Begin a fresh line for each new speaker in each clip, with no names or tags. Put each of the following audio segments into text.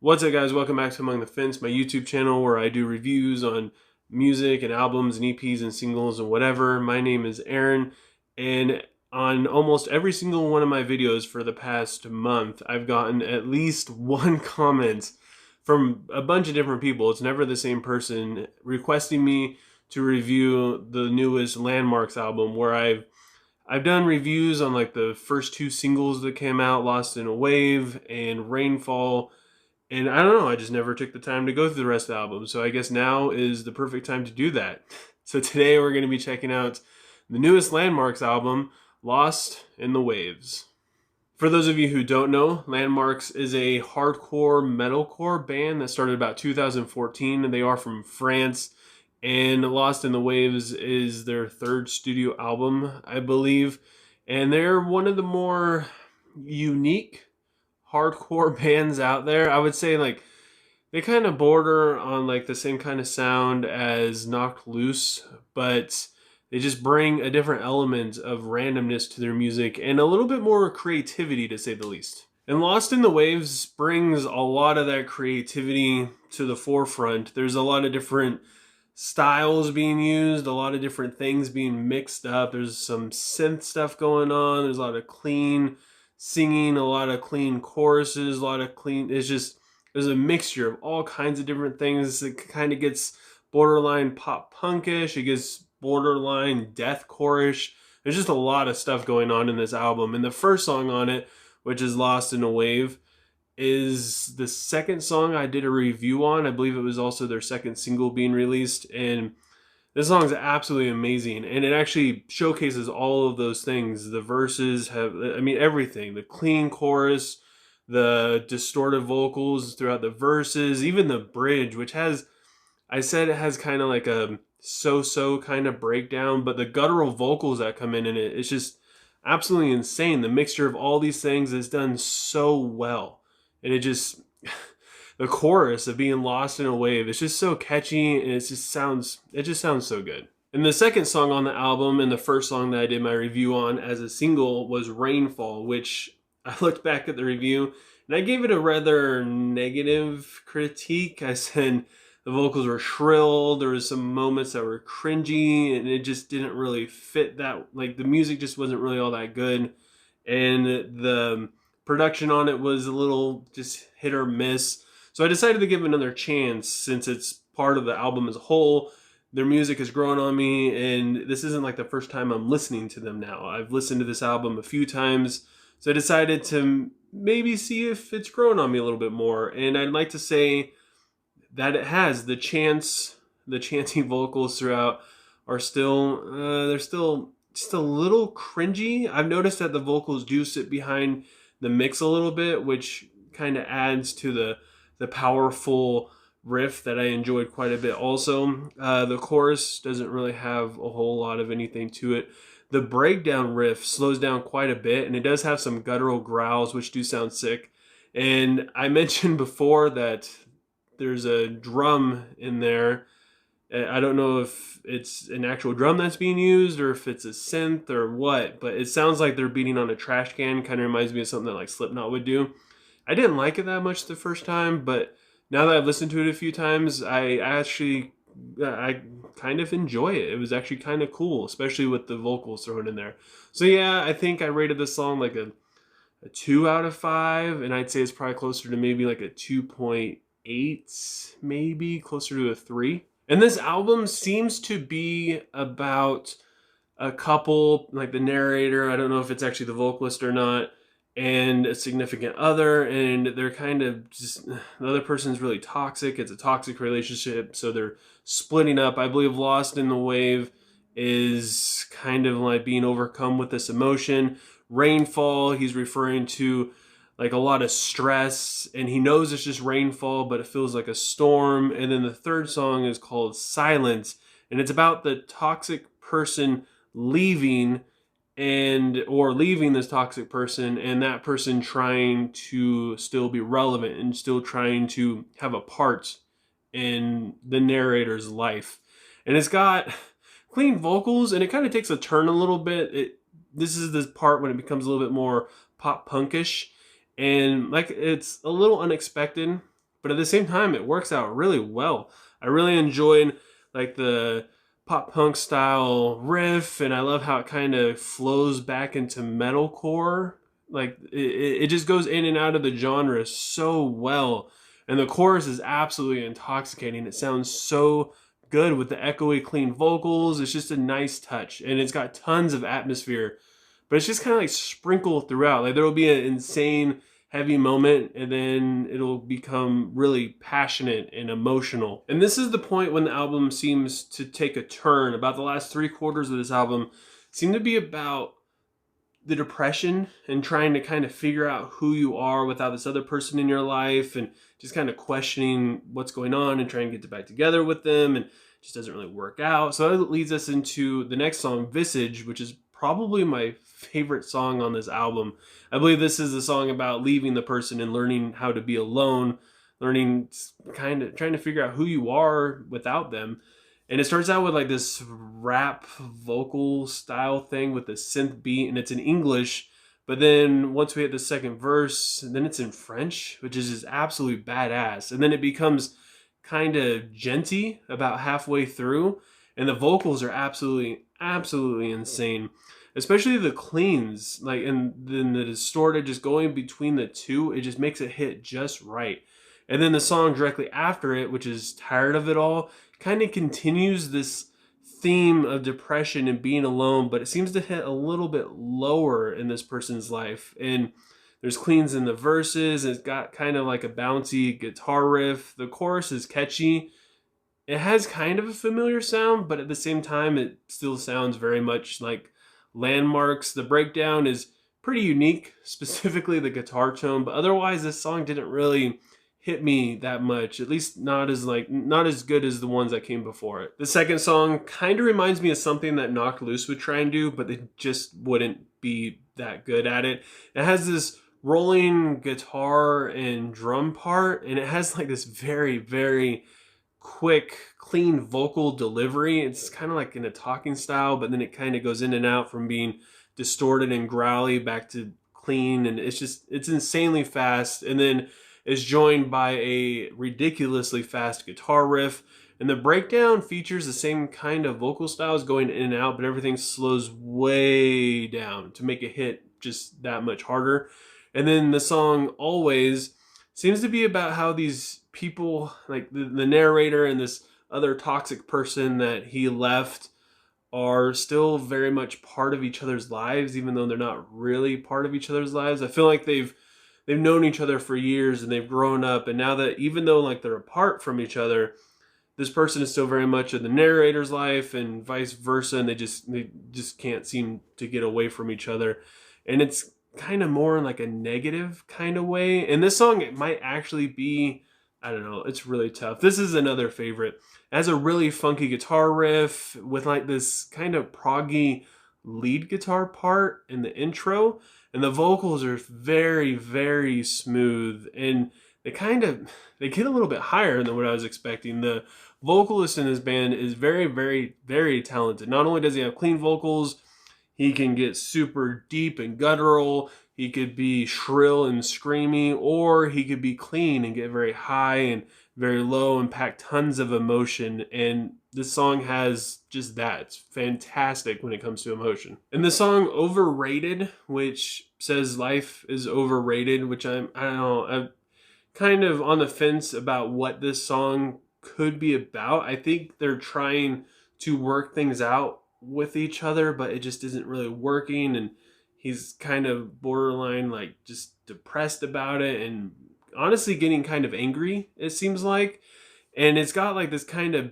What's up, guys? Welcome back to Among the Fence, my YouTube channel where I do reviews on music and albums and EPs and singles and whatever. My name is Aaron, and on almost every single one of my videos for the past month, I've gotten at least one comment from a bunch of different people. It's never the same person requesting me to review the newest Landmarks album, where I've done reviews on like the first two singles that came out, Lost in a Wave and Rainfall. And I don't know, I just never took the time to go through the rest of the album. So I guess now is the perfect time to do that. So today we're going to be checking out the newest Landmarks album, Lost in the Waves. For those of you who don't know, Landmarks is a hardcore metalcore band that started about 2014, and they are from France. And Lost in the Waves is their third studio album, I believe. And they're one of the more unique hardcore bands out there. I would say like they kind of border on like the same kind of sound as Knocked Loose, but they just bring a different element of randomness to their music and a little bit more creativity, to say the least. And Lost in the Waves brings a lot of that creativity to the forefront. There's a lot of different styles being used, a lot of different things being mixed up. There's some synth stuff going on. There's a lot of clean singing, a lot of clean choruses, a lot of clean, there's a mixture of all kinds of different things. It kind of gets borderline pop punkish, it gets borderline deathcore-ish. There's just a lot of stuff going on in this album. And the first song on it, which is Lost in a Wave, is the second song I did a review on. I believe it was also their second single being released, and this song is absolutely amazing, and it actually showcases all of those things. The verses have, I mean, everything. The clean chorus, the distorted vocals throughout the verses, even the bridge, which has, I said it has kind of like a so-so kind of breakdown, but the guttural vocals that come in it, it's just absolutely insane. The mixture of all these things is done so well, and it just... the chorus of being lost in a wave, it's just so catchy, and it just sounds so good. And the second song on the album, and the first song that I did my review on as a single, was Rainfall, which I looked back at the review and I gave it a rather negative critique. I said the vocals were shrill, there was some moments that were cringy, and it just didn't really fit that, like the music just wasn't really all that good, and the production on it was a little just hit or miss. So I decided to give it another chance, since it's part of the album as a whole. Their music has grown on me, and this isn't like the first time I'm listening to them now. I've listened to this album a few times, so I decided to maybe see if it's grown on me a little bit more. And I'd like to say that it has. The chanting vocals throughout are still, they're still just a little cringy. I've noticed that the vocals do sit behind the mix a little bit, which kind of adds to the powerful riff that I enjoyed quite a bit also. The chorus doesn't really have a whole lot of anything to it. The breakdown riff slows down quite a bit, and it does have some guttural growls, which do sound sick. And I mentioned before that there's a drum in there. I don't know if it's an actual drum that's being used or if it's a synth or what, but it sounds like they're beating on a trash can. Kind of reminds me of something that like Slipknot would do. I didn't like it that much the first time, but now that I've listened to it a few times, I kind of enjoy it. It was actually kind of cool, especially with the vocals thrown in there. So yeah, I think I rated this song like a 2 out of 5, and I'd say it's probably closer to maybe like a 2.8, maybe closer to a 3. And this album seems to be about a couple, like the narrator, I don't know if it's actually the vocalist or not, and a significant other, and they're kind of just, the other person's really toxic. It's a toxic relationship, so they're splitting up. I believe Lost in the Wave is kind of like being overcome with this emotion. Rainfall, he's referring to like a lot of stress, and he knows it's just rainfall, but it feels like a storm. And then the third song is called Silence, and it's about the toxic person leaving, or leaving this toxic person, and that person trying to still be relevant and still trying to have a part in the narrator's life. And it's got clean vocals, and it kind of takes a turn a little bit. This is the part when it becomes a little bit more pop punkish, and like it's a little unexpected, but at the same time, it works out really well. I really enjoyed like the pop punk style riff, and I love how it kind of flows back into metalcore. Like it just goes in and out of the genre so well. And the chorus is absolutely intoxicating. It sounds so good with the echoey, clean vocals. It's just a nice touch, and it's got tons of atmosphere. But it's just kind of like sprinkled throughout. Like there will be an insane heavy moment, and then it'll become really passionate and emotional. And this is the point when the album seems to take a turn. About the last 3/4 of this album seem to be about the depression and trying to kind of figure out who you are without this other person in your life, and just kind of questioning what's going on and trying to get back together with them, and it just doesn't really work out. So that leads us into the next song, Visage, which is probably my favorite song on this album. I believe this is a song about leaving the person and learning how to be alone, learning, kind of trying to figure out who you are without them. And it starts out with like this rap vocal style thing with the synth beat, and it's in English. But then once we hit the second verse, then it's in French, which is just absolutely badass. And then it becomes kind of genty about halfway through, and the vocals are absolutely insane. Especially the cleans, like, and then the distorted just going between the two, it just makes it hit just right. And then the song directly after it, which is Tired of It All, kind of continues this theme of depression and being alone, but it seems to hit a little bit lower in this person's life. And there's cleans in the verses, and it's got kind of like a bouncy guitar riff. The chorus is catchy. It has kind of a familiar sound, but at the same time, it still sounds very much like Landmarks. The breakdown is pretty unique, specifically the guitar tone, but otherwise this song didn't really hit me that much, at least not as good as the ones that came before it. The second song kind of reminds me of something that Knocked Loose would try and do, but they just wouldn't be that good at it. It has this rolling guitar and drum part, and it has like this very quick, clean vocal delivery. It's kind of like in a talking style, but then it kind of goes in and out from being distorted and growly back to clean, and it's insanely fast. And then is joined by a ridiculously fast guitar riff, and the breakdown features the same kind of vocal styles going in and out, but everything slows way down to make it hit just that much harder. And then the song Always seems to be about how these people, like the narrator and this other toxic person that he left, are still very much part of each other's lives, even though they're not really part of each other's lives. I feel like they've known each other for years, and they've grown up, and now that even though like they're apart from each other, this person is still very much in the narrator's life and vice versa, and they just can't seem to get away from each other. And it's kind of more in like a negative kind of way. And this song, it might actually be, I don't know, it's really tough. This is another favorite. It has a really funky guitar riff with like this kind of proggy lead guitar part in the intro, and the vocals are very smooth, and they get a little bit higher than what I was expecting. The vocalist in this band is very talented. Not only does he have clean vocals, he can get super deep and guttural. He could be shrill and screamy, or he could be clean and get very high and very low and pack tons of emotion. And this song has just that. It's fantastic when it comes to emotion. And the song Overrated, which says life is overrated, which I don't know, I'm kind of on the fence about what this song could be about. I think they're trying to work things out with each other, but it just isn't really working, and he's kind of borderline like just depressed about it, and honestly getting kind of angry, it seems like. And it's got like this kind of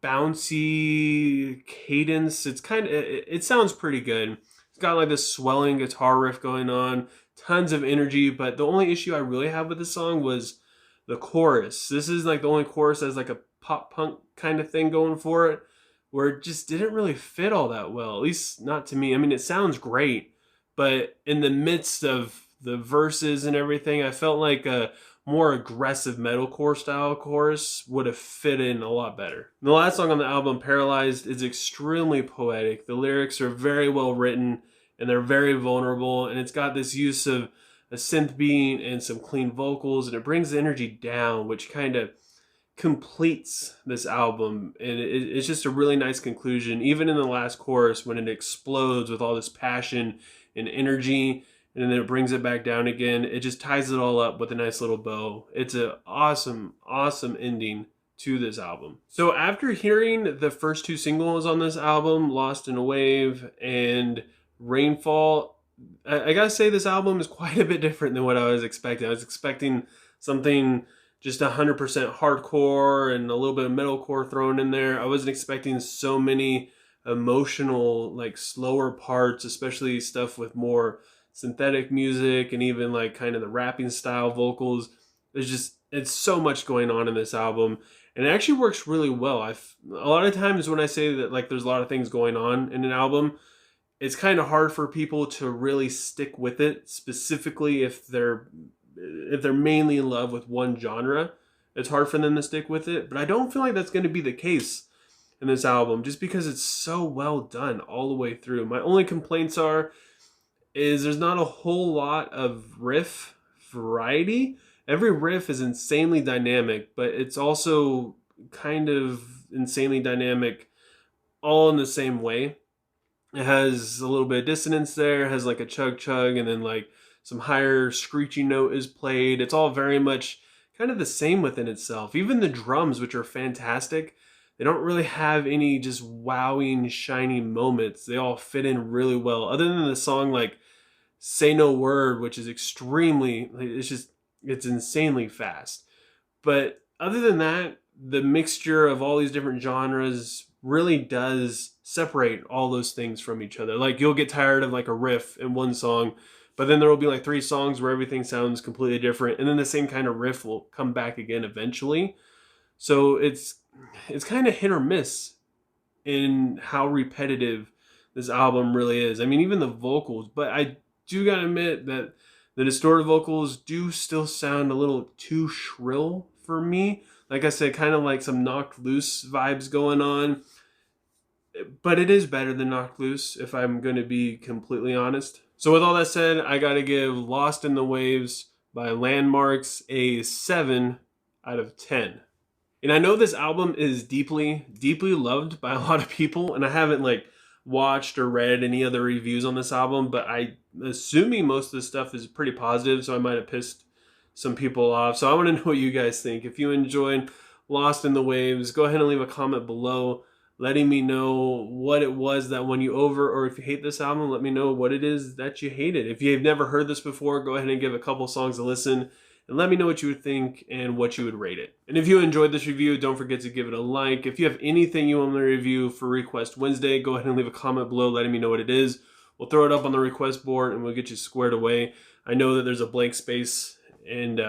bouncy cadence. It sounds pretty good. It's got like this swelling guitar riff going on, tons of energy, but the only issue I really have with this song was the chorus. This is like the only chorus as like a pop punk kind of thing going for it, where it just didn't really fit all that well, at least not to me. I mean, it sounds great, but in the midst of the verses and everything, I felt like a more aggressive metalcore style chorus would have fit in a lot better. And the last song on the album, Paralyzed, is extremely poetic. The lyrics are very well written, and they're very vulnerable, and it's got this use of a synth beat and some clean vocals, and it brings the energy down, which kind of completes this album. And it's just a really nice conclusion, even in the last chorus when it explodes with all this passion and energy, and then it brings it back down again. It just ties it all up with a nice little bow. It's an awesome ending to this album. So after hearing the first two singles on this album, Lost in a Wave and Rainfall, I gotta say this album is quite a bit different than what I was expecting. I was expecting something just 100% hardcore and a little bit of metalcore thrown in there. I wasn't expecting so many emotional, like slower parts, especially stuff with more synthetic music and even like kind of the rapping style vocals. It's so much going on in this album, and it actually works really well. A lot of times when I say that like there's a lot of things going on in an album, it's kind of hard for people to really stick with it, specifically if they're mainly in love with one genre. It's hard for them to stick with it, but I don't feel like that's going to be the case in this album, just because it's so well done all the way through. My only complaints is there's not a whole lot of riff variety. Every riff is insanely dynamic, but it's also kind of insanely dynamic all in the same way. It has a little bit of dissonance there, it has like a chug chug, and then like some higher screechy note is played. It's all very much kind of the same within itself. Even the drums, which are fantastic, they don't really have any just wowing, shiny moments. They all fit in really well. Other than the song like Say No Word, which is it's insanely fast. But other than that, the mixture of all these different genres really does separate all those things from each other. Like you'll get tired of like a riff in one song, but then there will be like 3 songs where everything sounds completely different, and then the same kind of riff will come back again eventually. So it's kind of hit or miss in how repetitive this album really is. I mean, even the vocals, but I do gotta admit that the distorted vocals do still sound a little too shrill for me. Like I said, kind of like some Knocked Loose vibes going on. But it is better than Knocked Loose, if I'm going to be completely honest. So with all that said, I got to give Lost in the Waves by Landmarks a 7 out of 10. And I know this album is deeply loved by a lot of people, and I haven't like watched or read any other reviews on this album, but I'm assuming most of the stuff is pretty positive, so I might have pissed some people off. So I want to know what you guys think. If you enjoyed Lost in the Waves, go ahead and leave a comment below letting me know what it was that won you over, or if you hate this album, let me know what it is that you hated. If you've never heard this before, go ahead and give a couple songs a listen, and let me know what you would think and what you would rate it. And if you enjoyed this review, don't forget to give it a like. If you have anything you want me to review for Request Wednesday, go ahead and leave a comment below letting me know what it is. We'll throw it up on the request board and we'll get you squared away. I know that there's a blank space, and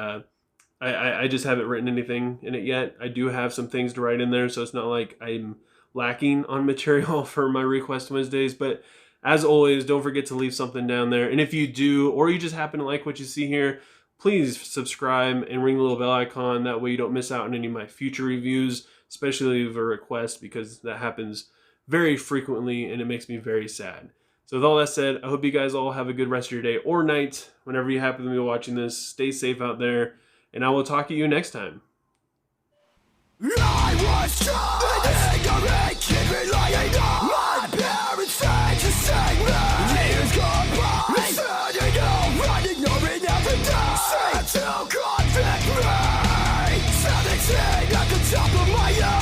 I just haven't written anything in it yet. I do have some things to write in there, so it's not like I'm lacking on material for my Request Wednesdays. But as always, don't forget to leave something down there. And if you do, or you just happen to like what you see here, please subscribe and ring the little bell icon. That way you don't miss out on any of my future reviews, especially leave a request, because that happens very frequently and it makes me very sad. So with all that said, I hope you guys all have a good rest of your day or night whenever you happen to be watching this. Stay safe out there, and I will talk to you next time.
I was just an ignorant kid relying on my parents said to save me. Years gone by, turning over, ignoring every day. Said to convict me, 17 at the top of my head.